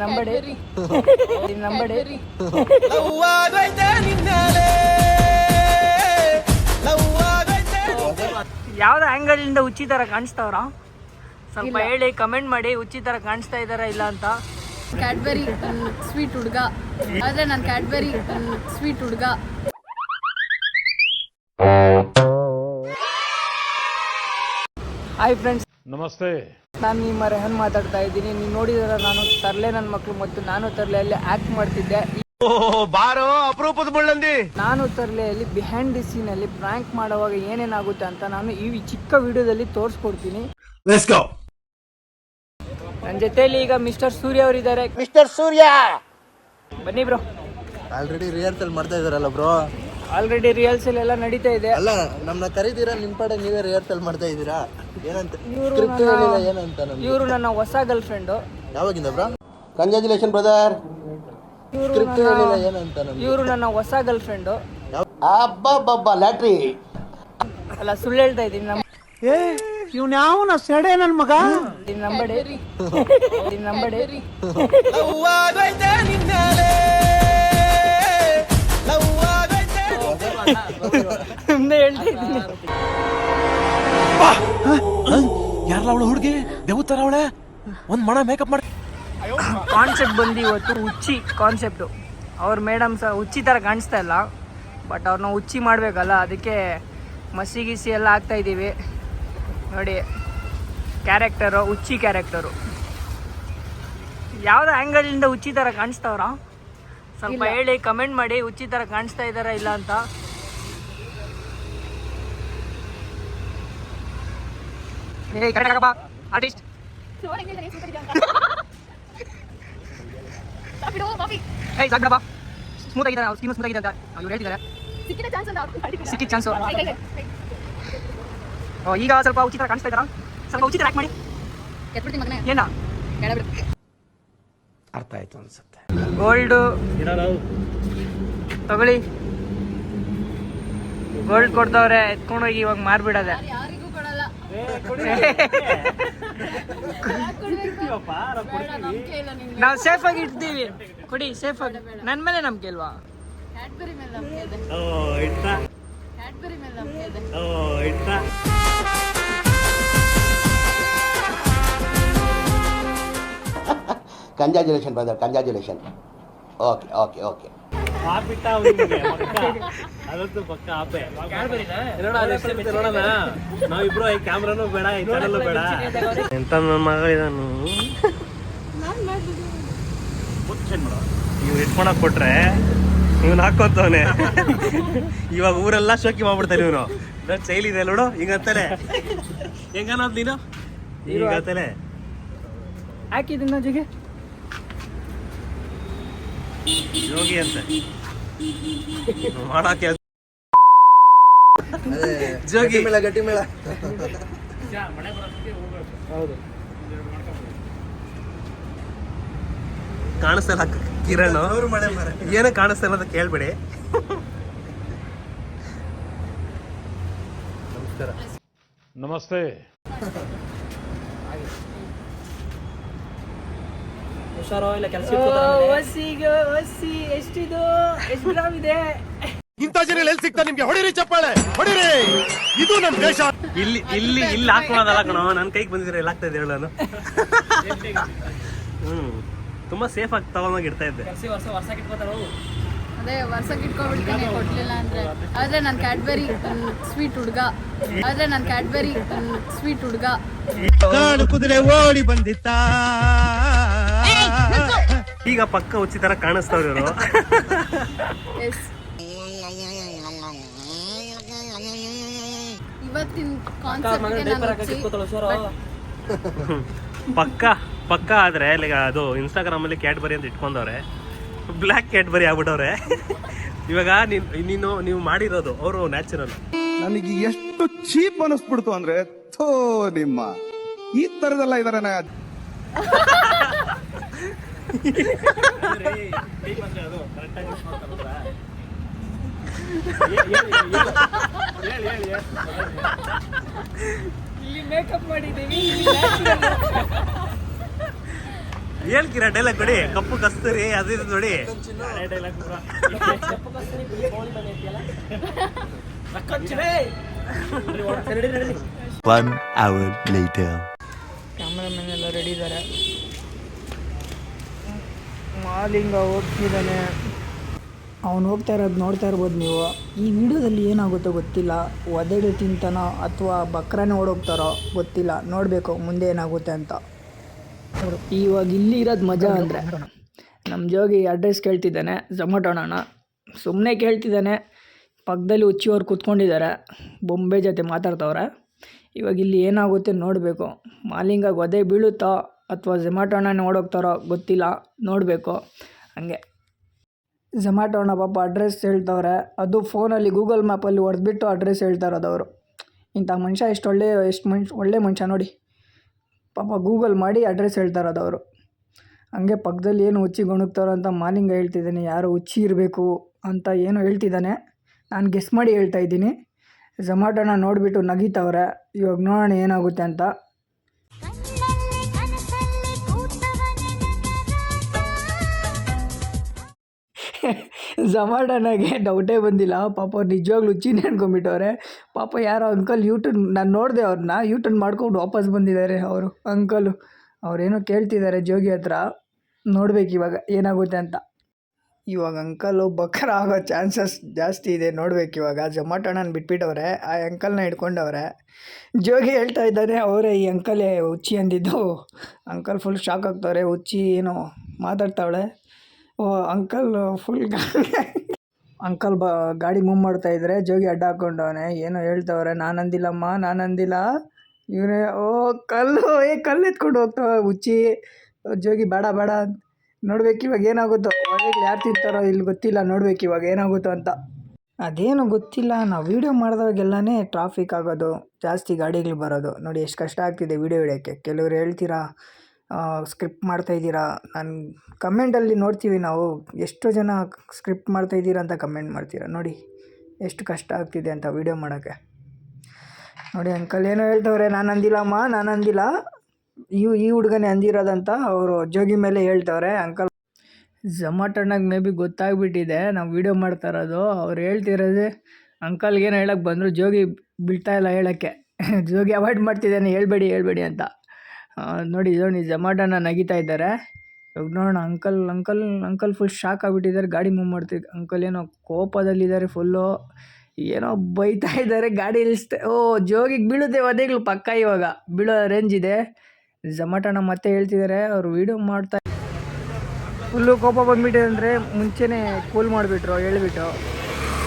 ನಂಬಡಿ ಯಾವ್ದು ಆಂಗಲ್ ಇಂದ ಹುಚ್ಚಿ ತರ ಕಾಣಿಸ್ತಾವ್ರ ಸ್ವಲ್ಪ ಹೇಳಿ ಕಮೆಂಟ್ ಮಾಡಿ. ಹುಚ್ಚಿ ತರ ಕಾಣಿಸ್ತಾ ಇದಾರ ಇಲ್ಲ ಅಂತ. ಕ್ಯಾಡ್ಬರಿ ಸ್ವೀಟ್ ಹುಡುಗ ಆದ್ರೆ ನಾನು ಕ್ಯಾಡ್ಬರಿ ಸ್ವೀಟ್ ಹುಡುಗ. ಹಾಯ್ ಫ್ರೆಂಡ್ಸ್, ನಮಸ್ತೆ. ನಾನು ನಿಮ್ಮ ರೆಹನ್ ಮಾತಾಡ್ತಾ ಇದ್ದೀನಿ. ನೀವು ನೋಡಿದ್ರೆ ನಾನು ತರ್ಲೆ ನನ್ನ ಮಕ್ಕಳು ಮತ್ತು ನಾನು ತರ್ಲೆಯಲ್ಲಿ ಆಕ್ಟ್ ಮಾಡ್ತಿದ್ದೆ. ಬಾರೋ ಅಪರೂಪದ ಮುಳ್ಳಂದಿ. ನಾನು ತರ್ಲೆಯಲ್ಲಿ ಬಿಹೈಂಡ್ ದಿ ಸೀನ್ ಅಲ್ಲಿ ಪ್ರಾಂಕ್ ಮಾಡುವಾಗ ಏನೇನಾಗುತ್ತೆ ಅಂತ ನಾನು ಈ ಚಿಕ್ಕ ವಿಡಿಯೋದಲ್ಲಿ ತೋರಿಸ್ಕೊಡ್ತೀನಿ. ನನ್ನ ಜೊತೆಯಲ್ಲಿ ಈಗ ಮಿಸ್ಟರ್ ಸೂರ್ಯ ಅವರಿದ್ದಾರೆ. ಮಿಸ್ಟರ್ ಸೂರ್ಯ, ಬನ್ನಿ ಬ್ರೋ. ಆಲ್ರೆಡಿ ರಿಹರ್ಸಲ್ ಮಾಡ್ತಾ ಇದಾರಲ್ಲ ಬ್ರೋ? ಆಲ್ರೆಡಿ ರಿಹರ್ಸಲ್ ಎಲ್ಲ ನಡೀತಾ ಇದೆ. ಅಲ್ಲ, ನಮ್ಮನ್ನ ಕರೀತೀರಾ, ನಿಮ್ ಪಡೆ ನೀವೇ ರಿಹರ್ಸಲ್ ಮಾಡ್ತಾ ಇದ್ದೀರಾ? ಏನಂತ ಏನಂತ? ಇವರು ನನ್ನ ಹೊಸ ಗರ್ಲ್ ಫ್ರೆಂಡ್. ಯಾವಾಗಿಂದ ಬ್ರೋ? Congratulation brother. ಏನಂತ? ಇವರು ನನ್ನ ಹೊಸ ಗರ್ಲ್ ಫ್ರೆಂಡ್. ಅಬ್ಬಬ್ಬಬ್ಬ, ಲ್ಯಾಟ್ರಿ ಅಲ್ಲ, ಸುಳ್ಳು ಹೇಳ್ತಾ ಇದ್ದೀನಿ. ಇವ್ನ್ಯಾವನ ಸೆಡೆ ನನ್ ಮಗ. ನಂಬಡಿ ಮುಂದೆ ಹೇಳ್ತಾ ಇದ್ದೀನಿ. ಯಾರಲ್ಲ ಅವಳು ಹುಡುಗಿ? ದೇವತರ ಅವಳೆ. ಒಂದ್ ಮಣ ಮೇಕಪ್ ಮಾಡಿ. ಕಾನ್ಸೆಪ್ಟ್ ಬಂದು ಇವತ್ತು ಹುಚ್ಚಿ ಕಾನ್ಸೆಪ್ಟು. ಅವ್ರ ಮೇಡಮ್ ಸಹ ಹುಚ್ಚಿ ಥರ ಕಾಣಿಸ್ತಾ ಇಲ್ಲ, ಬಟ್ ಅವ್ರನ್ನ ಹುಚ್ಚಿ ಮಾಡಬೇಕಲ್ಲ, ಅದಕ್ಕೆ ಮಸಿ ಗಿಸಿ ಎಲ್ಲ ಹಾಕ್ತಾ ಇದ್ದೀವಿ. ನೋಡಿ, ಕ್ಯಾರೆಕ್ಟರು ಹುಚ್ಚಿ ಕ್ಯಾರೆಕ್ಟರು. ಯಾವ್ದು ಆ್ಯಂಗಲಿಂದ ಹುಚ್ಚಿ ಥರ ಕಾಣಿಸ್ತಾವ್ರ ಸ್ವಲ್ಪ ಹೇಳಿ ಕಮೆಂಟ್ ಮಾಡಿ. ಹುಚ್ಚಿ ಥರ ಕಾಣಿಸ್ತಾ ಇದ್ದಾರಾ ಇಲ್ಲ ಅಂತ. ಆರ್ಟಿಸ್ಟ್ ಸ್ಮೂತ್ ಆಗಿದೆ, ಸ್ಮೂತ್ ಆಗಿದೆ ಅಂತ ಇವ್ರು ಹೇಳ್ತಿದ್ದಾರೆ. ಸಿಕ್ಕಿದ ಚಾನ್ಸು. ಈಗ ಸ್ವಲ್ಪ ಉಚಿತ ಕಾಣಿಸ್ತಾ ಇದ್ದಾರಾ? ಸ್ವಲ್ಪ ಉಚಿತ ಆಕ್ಟ್ ಮಾಡಿ. ಏನ ಅರ್ಥ ಆಯ್ತು ಅನ್ಸುತ್ತೆ. ಗೋಲ್ಡ್ ತಗೊಳ್ಳಿ. ಗೋಲ್ಡ್ ಕೊಡ್ತಾವ್ರೆ, ಎತ್ಕೊಂಡೋಗಿ ಇವಾಗ ಮಾರ್ಬಿಡೋದೆ. ಯಾರಿಗೂ ಕೊಡಲ್ಲ. ನಾವು ಸೇಫ್ ಆಗಿ ಇಡ್ತೀವಿ. ಕೊಡಿ, ಸೇಫ್ ಆಗಿ. ನನ್ನ ಮೇಲೆ ನಂಬಿಕೆ ಇಲ್ವಾ? ಕ್ಯಾಡ್ಬರಿ ಮೇಲೆ ನಂಬಿಕೆ ಇದೆ. ಕ್ಯಾಡ್ಬರಿ ಮೇಲೆ ನಂಬಿಕೆ ಇದೆ. Congratulation brother, congratulation. Okay okay okay. ಅದಂತೂ ಪಕ್ಕ ಆಪೆ. ನೋಡೋಣ, ನಾವಿಬ್ರು ಈ ಕ್ಯಾಮ್ರಾನು ಬೇಡ, ಈ ಚಾನಲ್ ಬೇಡ. ಎಂತ ನನ್ನ ಮಗಳಿದಾನು. ಇವ್ರು ಇಟ್ಕೊಳಕ್ ಕೊಟ್ರೆ ಇವ್ನು ಹಾಕೋತವನೆ. ಇವಾಗ ಊರೆಲ್ಲ ಶೋಕಿ ಮಾಡ್ಬಿಡ್ತಾನೆ ಇವನು. ಚೈಲ್ ಇದೆ ನೋಡು, ಹಿಂಗಂತಾನೆ. ಹೆಂಗನ್ನೋದು ನೀನು ಹಿಂಗಂತಾನೆ. ಹಾಕಿದ್ದೀನಿ ಜೊಗೆ ಯೋಗಿ ಅಂತ ಮಾಡಕ್ಕೆ ಜೋಗಿ ಮೇಳ, ಗಟ್ಟಿ ಮೇಳ. ಹೌದು. ಕಾಣಿಸ್ತಲ್ಲ ಕಿರಣ್, ಏನೋ ಕಾಣಿಸ್ತಲ್ಲ ಅಂತ ಕೇಳ್ಬೇಡಿ. ನಮಸ್ತೆ. ಎಷ್ಟಿದು? ಎಷ್ಟು ಗ್ರಾಮ್ ಇದೆ? ಇಂಥ ಜನ ಎಲ್ಲಿ ಸಿಗ್ತಾ ನಿಮ್ಗೆ? ಹೊಡಿರಿ ಚಪ್ಪಾಳೆ, ಹೊಡಿರಿ. ಇದು ನಮ್ ದೇಶ. ಇಲ್ಲಿ ಇಲ್ಲಿ ಇಲ್ಲಿ ಹಾಕೋದಲ್ಲ ಕಣೋ, ನನ್ನ ಕೈಗೆ ಬಂದಿದ್ರೆ ಎಲ್ಲ ಆಗ್ತಾ ಇದೆ ಹೇಳು ನಾನು. ತುಂಬಾ ಸೇಫ್ ಆಗಿ ತಗೊಂಡೋಗಿ ಇಡ್ತಾ ಇದ್ದೆ. ಅದೇ ವರ್ಷಕ್ಕೆ ಇಟ್ಕೊಬಿಡ್ತೀನಿ ಕೊಡ್ಲಿಲ್ಲ ಅಂದ್ರೆ. ಆದ್ರೆ ನಾನು ಕ್ಯಾಡ್ಬರಿ ಸ್ವೀಟ್ ಹುಡುಗ. ಆದ್ರೆ ನಾನು ಕ್ಯಾಡ್ಬರಿ ಸ್ವೀಟ್ ಹುಡುಗ. ಕುದುರೆ ಓಡಿ ಬಂದಿತ್ತ. ಈಗ ಪಕ್ಕ ಹುಚ್ಚಿ ತರ ಕಾಣಿಸ್ತಾವ್ರಿ ಇವರು. ಇವತ್ತಿನ ಕಾನ್ಸೆಪ್ಟ್ ಪಕ್ಕ ಆದ್ರೆ ಲೈಕ್ ಅದು ಇನ್ಸ್ಟಾಗ್ರಾಮ್ ಅಲ್ಲಿ ಕ್ಯಾಡ್ಬರಿ ಅಂತ ಇಟ್ಕೊಂಡವ್ರೆ. Black Cadbury ಆಗ್ಬಿಟ್ಟವ್ರೆ. ಇವಾಗ ನೀವು ಮಾಡಿರೋದು ಅವರು ನ್ಯಾಚುರಲ್. ನನಗೆ ಎಷ್ಟು ಚೀಪ್ ಅನಿಸ್ಬಿಡ್ತು ಅಂದ್ರೆ, ಥೋ ನಿಮ್ಮ ಈ ತರದೆಲ್ಲ ಇದಾರೆ. ಇಲ್ಲಿ ಮೇಕಪ್ ಮಾಡಿದ್ದೀವಿ. ಹೇಳ್ತೀರಾ ಡೈಲಾಗ್ ಕೊಡಿ, ಕಪ್ಪು ಕಸ್ತೂರಿ ಅದು ಇದು ನೋಡಿ. ಕ್ಯಾಮ್ರಾಮನ್ ಎಲ್ಲ ರೆಡಿ ಇದ್ದಾರೆ. ಮಾಲಿಂಗ ಹೋಗ್ತಿದ್ದಾನೆ, ಅವನು ಹೋಗ್ತಾ ಇರೋದು ನೋಡ್ತಾ ಇರ್ಬೋದು ನೀವು. ಈ ವಿಡಿಯೋದಲ್ಲಿ ಏನಾಗುತ್ತೋ ಗೊತ್ತಿಲ್ಲ, ಒದೆಡು ತಿಂತಾನೋ ಅಥವಾ ಬಕ್ರಾನೇ ಓಡೋಗ್ತಾರೋ ಗೊತ್ತಿಲ್ಲ, ನೋಡಬೇಕು ಮುಂದೆ ಏನಾಗುತ್ತೆ ಅಂತ. ಇವಾಗ ಇಲ್ಲಿ ಇರೋದು ಮಜಾ ಅಂದರೆ ನಮ್ಮ ಜೋಗಿ ಅಡ್ರೆಸ್ ಕೇಳ್ತಿದ್ದಾನೆ ಝೊಮ್ಯಾಟೋಣ. ಸುಮ್ಮನೆ ಕೇಳ್ತಿದ್ದಾನೆ, ಪಕ್ಕದಲ್ಲಿ ಹುಚ್ಚಿಯವ್ರು ಕೂತ್ಕೊಂಡಿದ್ದಾರೆ, ಬೊಂಬೆ ಜೊತೆ ಮಾತಾಡ್ತವ್ರೆ. ಇವಾಗ ಇಲ್ಲಿ ಏನಾಗುತ್ತೆ ನೋಡಬೇಕು. ಮಾಲಿಂಗ ಒದೆ ಬೀಳುತ್ತೋ ಅಥವಾ ಝೊಮ್ಯಾಟೋಣ ಓಡೋಗ್ತಾರೋ ಗೊತ್ತಿಲ್ಲ, ನೋಡಬೇಕು. ಹಾಗೆ ಝೊಮ್ಯಾಟೋಣ ಪಾಪ ಅಡ್ರೆಸ್ ಹೇಳ್ತವ್ರೆ, ಅದು ಫೋನಲ್ಲಿ ಗೂಗಲ್ ಮ್ಯಾಪಲ್ಲಿ ಹೊಡೆದ್ಬಿಟ್ಟು ಅಡ್ರೆಸ್ ಹೇಳ್ತಾ ಇರೋದು ಅವರು. ಇಂಥ ಮನುಷ್ಯ ಎಷ್ಟು ಒಳ್ಳೆ ಮನುಷ್ಯ ನೋಡಿ, ಪಾಪ ಗೂಗಲ್ ಮಾಡಿ ಅಡ್ರೆಸ್ ಹೇಳ್ತಾ ಇರೋದು ಅವರು. ಹಂಗೆ ಪಕ್ಕದಲ್ಲಿ ಏನು ಹುಚ್ಚಿ ಗೊಣಗ್ತಾರೋ ಅಂತ ಮಾಲಿಂಗ ಹೇಳ್ತಿದ್ದಾನೆ, ಯಾರೋ ಹುಚ್ಚಿ ಇರಬೇಕು ಅಂತ ಏನೋ ಹೇಳ್ತಿದ್ದಾನೆ. ನಾನು ಗೆಸ್ ಮಾಡಿ ಹೇಳ್ತಾ ಇದ್ದೀನಿ. ಝೊಮ್ಯಾಟೋನ ನೋಡಿಬಿಟ್ಟು ನಗಿತವ್ರೆ. ಇವಾಗ ನೋಡೋಣ ಏನಾಗುತ್ತೆ ಅಂತ. ಝೊಮ್ಯಾಟೋನಾಗೆ ಡೌಟೇ ಬಂದಿಲ್ಲ, ಪಾಪ ನಿಜವಾಗ್ಲೂ ಹುಚ್ಚಿನೇ ಅನ್ಕೊಂಬಿಟ್ಟವ್ರೆ. ಪಾಪ ಯಾರೋ ಅಂಕಲ್ ಯೂಟರ್ನ್, ನಾನು ನೋಡಿದೆ ಅವ್ರನ್ನ, ಯೂಟರ್ನ್ ಮಾಡ್ಕೊಂಡು ವಾಪಸ್ ಬಂದಿದ್ದಾರೆ ಅವರು ಅಂಕಲು. ಅವರೇನೋ ಕೇಳ್ತಿದ್ದಾರೆ ಜೋಗಿ ಹತ್ರ, ನೋಡ್ಬೇಕು ಇವಾಗ ಏನಾಗುತ್ತೆ ಅಂತ. ಇವಾಗ ಅಂಕಲು ಬಕ್ರ ಆಗೋ ಚಾನ್ಸಸ್ ಜಾಸ್ತಿ ಇದೆ, ನೋಡ್ಬೇಕು ಇವಾಗ. ಝೊಮ್ಯಾಟೋನ ಬಿಟ್ಬಿಟ್ಟವ್ರೆ, ಆ ಅಂಕಲ್ನ ಹಿಡ್ಕೊಂಡವ್ರೆ. ಜೋಗಿ ಹೇಳ್ತಾ ಇದ್ದಾನೆ ಅವರೇ ಈ ಅಂಕಲೇ ಹುಚ್ಚಿ ಅಂದಿದ್ದು. ಅಂಕಲ್ ಫುಲ್ ಶಾಕ್ ಆಗ್ತವ್ರೆ, ಹುಚ್ಚಿ ಏನೋ ಮಾತಾಡ್ತಾವಳೆ. ಓ ಅಂಕಲ್ ಫುಲ್ ಅಂಕಲ್ ಗಾಡಿ ಮೂವ್ ಮಾಡ್ತಾಯಿದ್ರೆ ಜೋಗಿ ಅಡ್ಡ ಹಾಕ್ಕೊಂಡವನೆ, ಏನೋ ಹೇಳ್ತವ್ರೆ. ನಾನಂದಿಲ್ಲಮ್ಮ, ನಾನಂದಿಲ್ಲ. ಇವನೇ ಓ ಕಲ್ಲು ಎತ್ಕೊಂಡು ಹೋಗ್ತಾವ ಹುಚ್ಚಿ. ಜೋಗಿ ಬೇಡ ಬೇಡ ನೋಡ್ಬೇಕು ಇವಾಗ ಏನಾಗುತ್ತೋ. ಒಳಗೆ ಯಾರು ತಿಂತಾರೋ ಇಲ್ಲಿ ಗೊತ್ತಿಲ್ಲ, ನೋಡ್ಬೇಕು ಇವಾಗ ಏನಾಗುತ್ತೋ ಅಂತ. ಅದೇನು ಗೊತ್ತಿಲ್ಲ, ನಾವು ವೀಡಿಯೋ ಮಾಡಿದವಾಗೆಲ್ಲನೇ ಟ್ರಾಫಿಕ್ ಆಗೋದು, ಜಾಸ್ತಿ ಗಾಡಿಗಳು ಬರೋದು. ನೋಡಿ ಎಷ್ಟು ಕಷ್ಟ ಆಗ್ತಿದೆ ವೀಡಿಯೋ ಹಿಡಿಯೋಕ್ಕೆ. ಕೆಲವ್ರು ಹೇಳ್ತೀರಾ ಸ್ಕ್ರಿಪ್ಟ್ ಮಾಡ್ತಾಯಿದ್ದೀರಾ, ನಾನು ಕಮೆಂಟಲ್ಲಿ ನೋಡ್ತೀವಿ ನಾವು, ಎಷ್ಟೋ ಜನ ಸ್ಕ್ರಿಪ್ಟ್ ಮಾಡ್ತಾಯಿದ್ದೀರಾ ಅಂತ ಕಮೆಂಟ್ ಮಾಡ್ತೀರಾ. ನೋಡಿ ಎಷ್ಟು ಕಷ್ಟ ಆಗ್ತಿದೆ ಅಂತ ವೀಡಿಯೋ ಮಾಡೋಕ್ಕೆ. ನೋಡಿ ಅಂಕಲ್ ಏನೋ ಹೇಳ್ತವ್ರೆ, ನಾನು ಅಂದಿಲ್ಲಮ್ಮ, ನಾನು ಅಂದಿಲ್ಲ, ಈ ಹುಡುಗನೇ ಅಂದಿರೋದಂತ ಅವರು ಜೋಗಿ ಮೇಲೆ ಹೇಳ್ತವ್ರೆ. ಅಂಕಲ್ ಝೊಮ್ಯಾಟೋನಾಗ ಮೇ ಬಿ ಗೊತ್ತಾಗ್ಬಿಟ್ಟಿದೆ ನಾವು ವೀಡಿಯೋ ಮಾಡ್ತಾ ಇರೋದು. ಅವ್ರು ಹೇಳ್ತಿರೋದೇ ಅಂಕಲ್ಗೇನು ಹೇಳೋಕ್ಕೆ ಬಂದರು, ಜೋಗಿ ಬಿಡ್ತಾಯಿಲ್ಲ ಹೇಳೋಕ್ಕೆ. ಜೋಗಿ ಅವಾಯ್ಡ್ ಮಾಡ್ತಿದ್ದಾನೆ, ಹೇಳ್ಬೇಡಿ ಅಂತ. ನೋಡಿ ಝೊಮ್ಯಾಟೋನ ನಗಿತಾ ಇದ್ದಾರೆ. ಇವಾಗ ನೋಡೋಣ. ಅಂಕಲ್ ಫುಲ್ ಶಾಕ್ ಆಗಿಬಿಟ್ಟಿದ್ದಾರೆ, ಗಾಡಿ ಮೂವ್ ಮಾಡ್ತಿದ್ದು. ಅಂಕಲ್ ಏನೋ ಕೋಪದಲ್ಲಿದ್ದಾರೆ ಫುಲ್ಲು, ಏನೋ ಬೈತಾ ಇದ್ದಾರೆ. ಗಾಡಿ ಇಳಿಸ್ತೆ, ಓ ಜೋಗಿಗೆ ಬೀಳುತ್ತೆ ಒದೆಗಳು ಪಕ್ಕ, ಇವಾಗ ಬೀಳೋ ರೇಂಜ್ ಇದೆ. ಝೊಮ್ಯಾಟೋನ ಮತ್ತೆ ಹೇಳ್ತಿದ್ದಾರೆ, ಅವರು ವೀಡಿಯೋ ಮಾಡ್ತಾ ಫುಲ್ಲು ಕೋಪ ಬಂದುಬಿಟ್ಟಿದೆ. ಅಂದರೆ ಮುಂಚೆನೇ ಕೂಲ್ ಮಾಡಿಬಿಟ್ರು, ಹೇಳ್ಬಿಟ್ಟು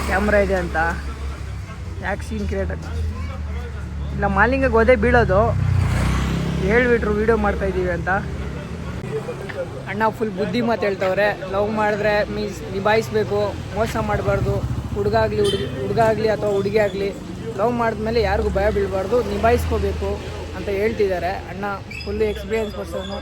ಕ್ಯಾಮ್ರಾ ಇದೆ ಅಂತ. ಯಾಕೆ ಸೀನ್ ಕ್ರಿಯೇಟ್ ಇಲ್ಲ, ಮಾಲಿಂಗಗೆ ಒದೆ ಬೀಳೋದು ಹೇಳ್ಬಿಟ್ರು ವೀಡಿಯೋ ಮಾಡ್ತಾಯಿದ್ದೀವಿ ಅಂತ. ಅಣ್ಣ ಫುಲ್ ಬುದ್ಧಿ ಮಾತು ಹೇಳ್ತವ್ರೆ. ಲವ್ ಮಾಡಿದ್ರೆ ನಿಭಾಯಿಸ್ಬೇಕು, ಮೋಸ ಮಾಡಬಾರ್ದು. ಹುಡುಗ ಆಗಲಿ ಅಥವಾ ಹುಡುಗಿ ಆಗಲಿ ಲವ್ ಮಾಡಿದ್ಮೇಲೆ ಯಾರಿಗೂ ಭಯ ಬೀಳಬಾರ್ದು, ನಿಭಾಯಿಸ್ಕೋಬೇಕು ಅಂತ ಹೇಳ್ತಿದ್ದಾರೆ ಅಣ್ಣ. ಫುಲ್ಲು ಎಕ್ಸ್ಪೀರಿಯನ್ಸ್ ಪರ್ಸನ್ನು.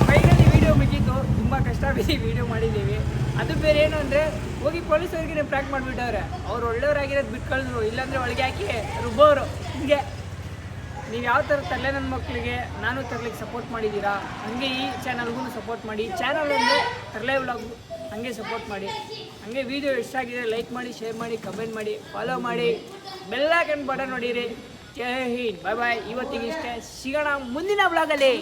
ಫೈನಲಿ ವೀಡಿಯೋ ಮುಗೀತು, ತುಂಬ ಕಷ್ಟ ಬಿದ್ದು ವೀಡಿಯೋ ಮಾಡಿದ್ದೀವಿ. ಅದು ಬೇರೆ ಏನು ಅಂದರೆ ಹೋಗಿ ಪೊಲೀಸವ್ರಿಗೆ ಪ್ರ್ಯಾಂಕ್ ಮಾಡಿಬಿಟ್ಟವ್ರೆ. ಅವ್ರು ಒಳ್ಳೆಯವರಾಗಿರೋದು ಬಿಟ್ಟು ಕಳಿದ್ರು, ಇಲ್ಲಾಂದರೆ ಒಳಗೆ ಹಾಕಿ ರುಬ್ಬೋರು. ಹಿಂಗೆ ನೀವು ಯಾವ ಥರ ತರಲೆ ನನ್ನ ಮಕ್ಕಳಿಗೆ ನಾನು ತರಲಿಕ್ಕೆ ಸಪೋರ್ಟ್ ಮಾಡಿದ್ದೀರಾ, ಹಾಗೆ ಈ ಚಾನಲ್ಗೂ ಸಪೋರ್ಟ್ ಮಾಡಿ. ಚಾನಲ್ ಅಂದರೆ ತರಲೆ ವ್ಲಾಗು, ಹಾಗೆ ಸಪೋರ್ಟ್ ಮಾಡಿ. ಹಾಗೆ ವೀಡಿಯೋ ಇಷ್ಟ ಆಗಿದೆ ಲೈಕ್ ಮಾಡಿ, ಶೇರ್ ಮಾಡಿ, ಕಮೆಂಟ್ ಮಾಡಿ, ಫಾಲೋ ಮಾಡಿ, ಬೆಲ್ ಐಕಾನ್ ಬಟನ್ ನೋಡಿರಿ. ಜೈ ಹಿಂದ್, ಬಾಯ್ ಬಾಯ್. ಇವತ್ತಿಗೆ ಇಷ್ಟೇ, ಸಿಗೋಣ ಮುಂದಿನ ವ್ಲಾಗಲ್ಲಿ.